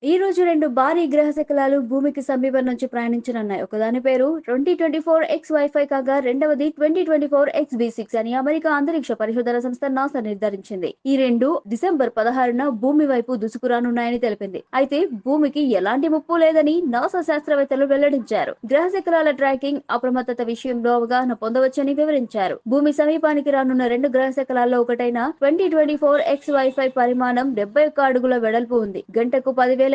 ఈ రోజు 2 భారీ గ్రహ శకలాలు భూమికి సమీపం నుంచి ప్రయాణించనున్నాయి. ఒకదాని పేరు 2024 ఎక్స్ వైఫై కాగా రెండవది 2024 ఎక్స్ బి6 అని అమెరికా అంతరిక్ష పరిశోధన సంస్థ నాసా నిర్ధారించింది. ఈ రెండు డిసెంబర్ 16న భూమి వైపు దూసుకురానున్నాయని తెలిపింది. అయితే భూమికి ఎలాంటి ముప్పు లేదని నాసా శాస్త్రవేత్తలు వెల్లడించారు. గ్రహ శకలాల ట్రాకింగ్, అప్రమత్తత విషయంలో అవగాహన పొందవచ్చని వివరించారు. భూమి సమీపానికి రానున్న 2 గ్రహ శకలాల్లో ఒకటైన 2024 ఎక్స్ వైఫై పరిమాణం 71 అడుగుల వెడల్పు ఉంది. గంటకు 10,805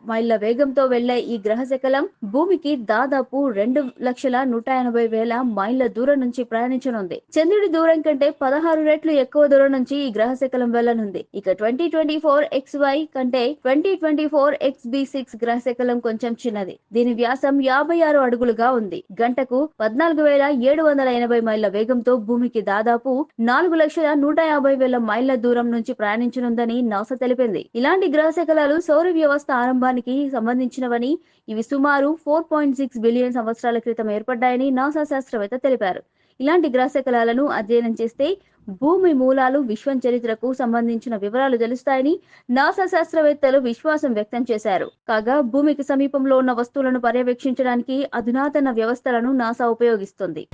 మైళ్ల వేగంతో వెళ్లే ఈ గ్రహ శకలం భూమికి దాదాపు 2,180,000 మైళ్ల దూరం నుంచి ప్రయాణించనుంది. చంద్రుడి దూరం కంటే 16 రెట్లు ఎక్కువ దూరం నుంచి ఈ గ్రహ శకలం వెళ్లనుంది. ఇక 2024 ఎక్స్ వై కంటే 2024 ఎక్స్ బి6 గ్రహ శకలం కొంచెం చిన్నది. దీని వ్యాసం 56 అడుగులుగా ఉంది. గంటకు 14,780 మైళ్ల వేగంతో భూమికి దాదాపు 4,150,000 మైళ్ల దూరం నుంచి ప్రయాణించనుందని నాసా తెలిపింది. ఇలాంటి గ్రహ శకలాలు సౌర వ్యవస్థ ఆరంభానికి సంబంధించినవని, ఇవి సుమారు 4.6 బిలియన్ సంవత్సరాల క్రితం ఏర్పడ్డాయని నాసా శాస్త్రవేత్త తెలిపారు. ఇలాంటి గ్రహ శకలాలను అధ్యయనం చేస్తే భూమి మూలాలు, విశ్వం చరిత్రకు సంబంధించిన వివరాలు తెలుస్తాయని నాసా శాస్త్రవేత్తలు విశ్వాసం వ్యక్తం చేశారు. కాగా భూమికి సమీపంలో ఉన్న వస్తువులను పర్యవేక్షించడానికి అధునాతన వ్యవస్థలను నాసా ఉపయోగిస్తుంది.